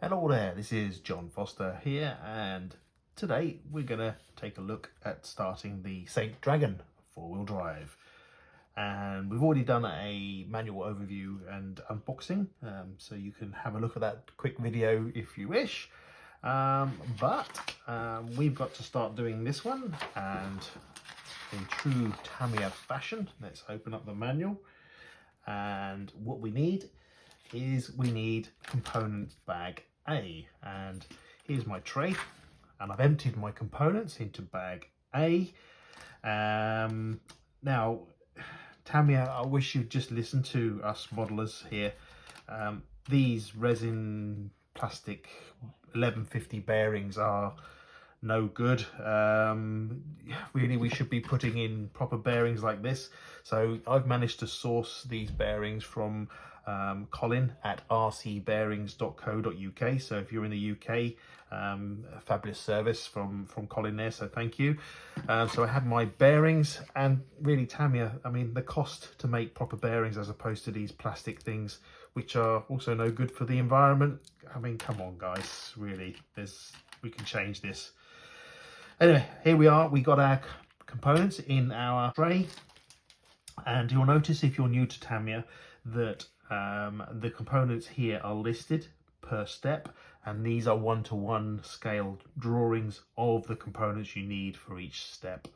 Hello there, this is John Foster here, and today we're going to take a look at starting the St. Dragon four-wheel drive. And we've already done a manual overview and unboxing, so you can have a look at that quick video if you wish. But we've got to start doing this one, and in true Tamiya fashion, let's open up the manual. And what we need is component bag A, and here's my tray, and I've emptied my components into bag A. Now Tamiya, I wish you'd just listen to us modelers here. These resin plastic 1150 bearings are no good. Really, we should be putting in proper bearings like this. So I've managed to source these bearings from Colin at rcbearings.co.uk. So if you're in the UK, a fabulous service from Colin there, so thank you. So I have my bearings, and really Tamiya, I mean, the cost to make proper bearings as opposed to these plastic things which are also no good for the environment. I mean, come on guys, really, we can change this. Anyway, here we are. We got our components in our tray, and you'll notice if you're new to Tamiya that the components here are listed per step, and these are one-to-one scale drawings of the components you need for each step.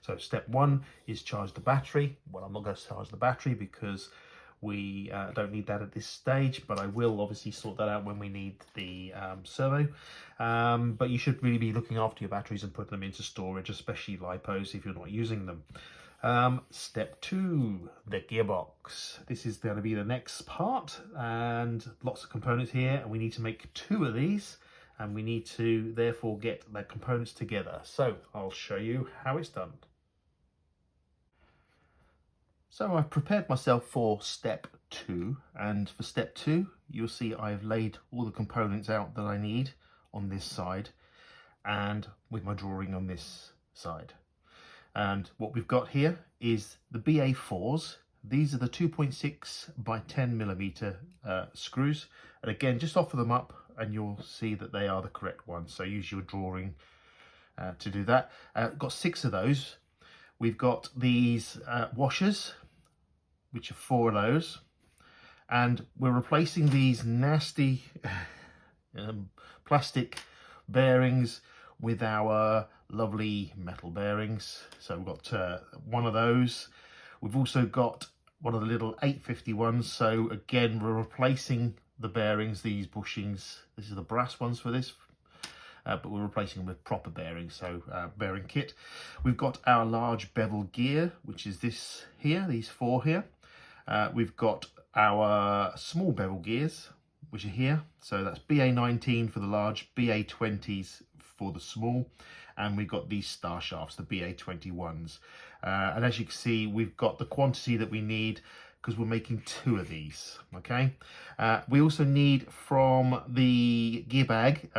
So step one is charge the battery. Well, I'm not going to charge the battery because we don't need that at this stage, but I will obviously sort that out when we need the servo. But you should really be looking after your batteries and putting them into storage, especially LiPos if you're not using them. Step two, the gearbox. This is going to be the next part, and lots of components here, and we need to make two of these, and we need to therefore get the components together. So I'll show you how it's done. So I've prepared myself for step two, and for step two you'll see I've laid all the components out that I need on this side and with my drawing on this side. And what we've got here is the BA4s. These are the 2.6 by 10 millimeter screws, and again, just offer them up and you'll see that they are the correct ones, so use your drawing to do that. Got 6 of those. We've got these washers, which are 4 of those, and we're replacing these nasty plastic bearings with our lovely metal bearings. So we've got one of those. We've also got one of the little 850 ones. So again, we're replacing the bearings, these bushings. This is the brass ones for this, but we're replacing them with proper bearings, so bearing kit. We've got our large bevel gear, which is this here, these 4 here. We've got our small bevel gears, which are here. So that's BA19 for the large, BA20s for the small, and we've got these star shafts, the BA21s. And as you can see, we've got the quantity that we need because we're making 2 of these, okay? We also need from the gear bag,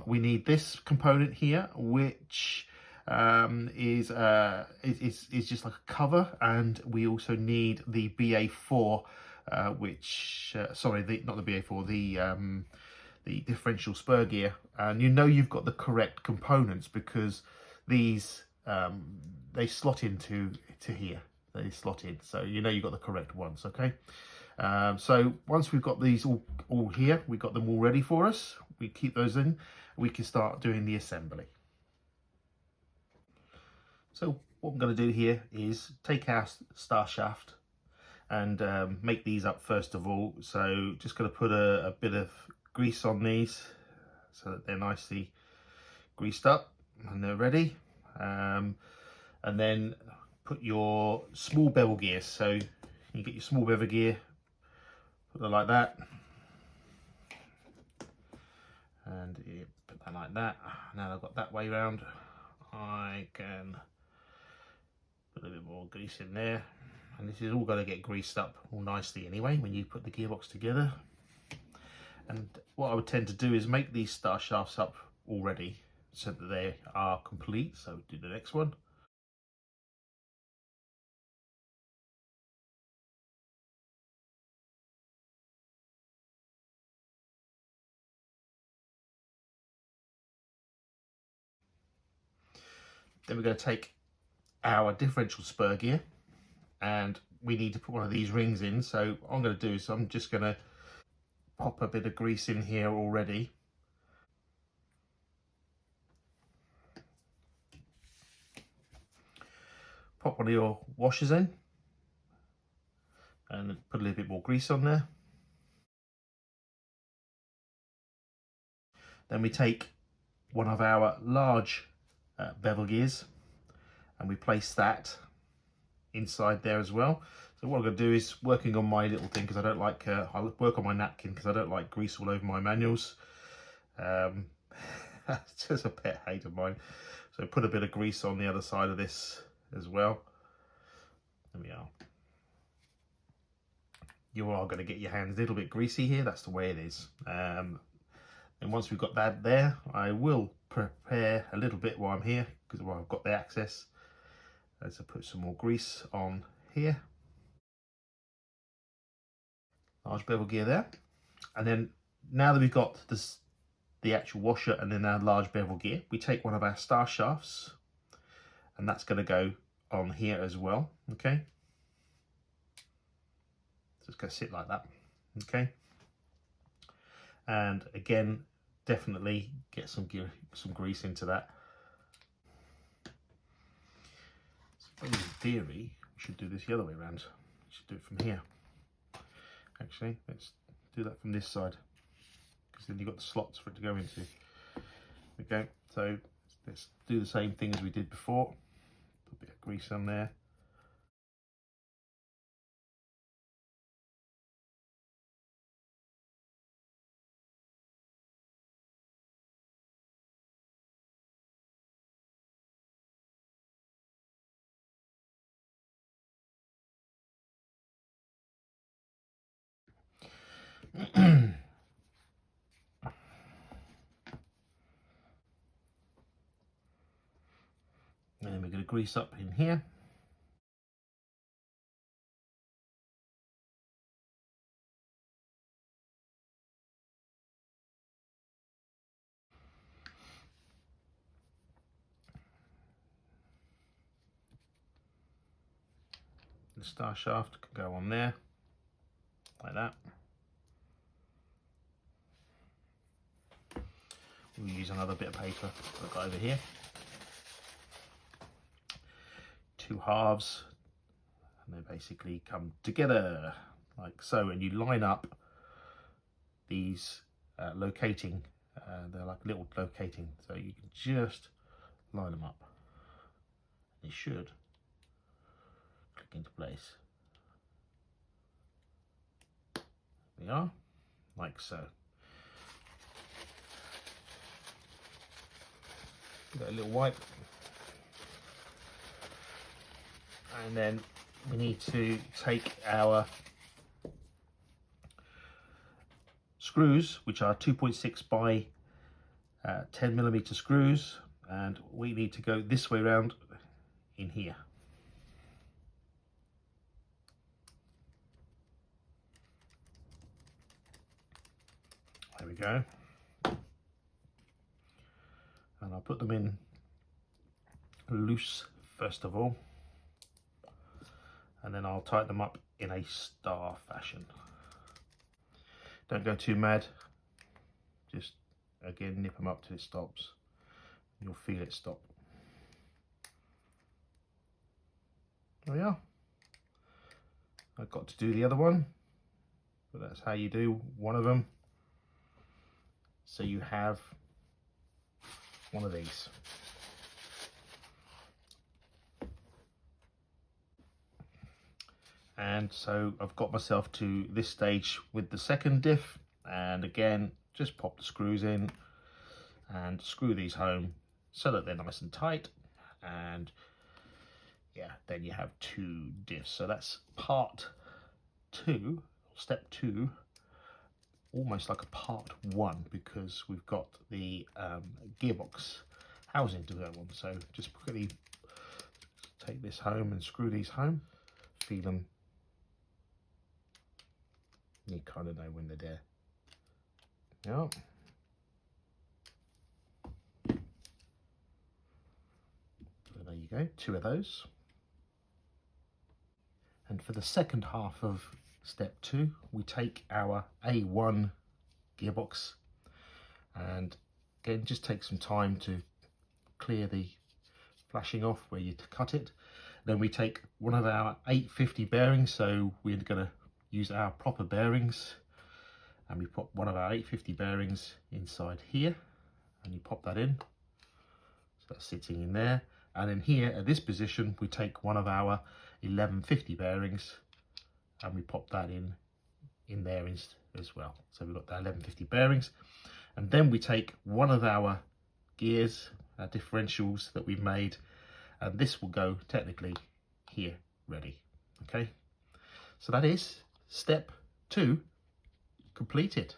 we need this component here, which is just like a cover, and we also need the BA4, which sorry, not the BA4, the differential spur gear. And you know you've got the correct components because these they slot into here. They slot in, so you know you've got the correct ones, okay? So once we've got these all here, we've got them all ready for us, we keep those in, we can start doing the assembly. So what I'm going to do here is take our star shaft and make these up first of all. So just going to put a bit of grease on these so that they're nicely greased up and they're ready. And then put your small bevel gear. So you get your small bevel gear, put it like that, and you put that like that. Now I've got that way around, I can put a bit more grease in there, and this is all going to get greased up all nicely anyway when you put the gearbox together. And what I would tend to do is make these star shafts up already so that they are complete. So do the next one. Then we're going to take our differential spur gear, and we need to put one of these rings in. So what I'm going to do is I'm just going to pop a bit of grease in here already. Pop one of your washers in and put a little bit more grease on there. Then we take one of our large bevel gears and we place that inside there as well. So what I'm going to do is working on my little thing, because I don't like, I'll work on my napkin because I don't like grease all over my manuals. It's just a pet hate of mine. So put a bit of grease on the other side of this as well. There we are. You are going to get your hands a little bit greasy here, that's the way it is. And once we've got that there, I will prepare a little bit while I'm here, because I've got the access. Let's put some more grease on here. Large bevel gear there. And then now that we've got this, the actual washer and then our large bevel gear, we take one of our star shafts, and that's going to go on here as well. Okay, so it's going to sit like that. Okay, and again, definitely get some grease into that. So in theory, we should do this the other way around. We should do it from here. Actually, let's do that from this side, because then you've got the slots for it to go into. Okay, so let's do the same thing as we did before. Put a bit of grease on there. And then we're going to grease up in here. The star shaft can go on there, like that. We'll use another bit of paper that I've got over here. Two halves, and they basically come together like so, and you line up these locating, they're like little locating, so you can just line them up. They should click into place. There we are, like so. Got a little wipe, and then we need to take our screws, which are 2.6 by 10mm screws, and we need to go this way around in here. There we go. And I'll put them in loose first of all, and then I'll tighten them up in a star fashion. Don't go too mad, just again nip them up till it stops. You'll feel it stop. There we are. I've got to do the other one, but that's how you do one of them. So you have one of these. And so I've got myself to this stage with the second diff, and again just pop the screws in and screw these home so that they're nice and tight, and yeah, then you have two diffs. So that's part two, step two, almost like a part one, because we've got the gearbox housing to go on. So just quickly take this home and screw these home, feel them. You kind of know when they're there. Yeah. you go, 2 of those. And for the second half of step 2, we take our A1 gearbox, and again just take some time to clear the flashing off where you cut it. Then we take one of our 850 bearings, so we're going to use our proper bearings, and we put one of our 850 bearings inside here, and you pop that in, so that's sitting in there. And then here at this position we take one of our 1150 bearings and we pop that in there as well. So we've got the 1150 bearings, and then we take one of our gears, our differentials that we've made, and this will go technically here ready. Okay, so that is step 2 completed.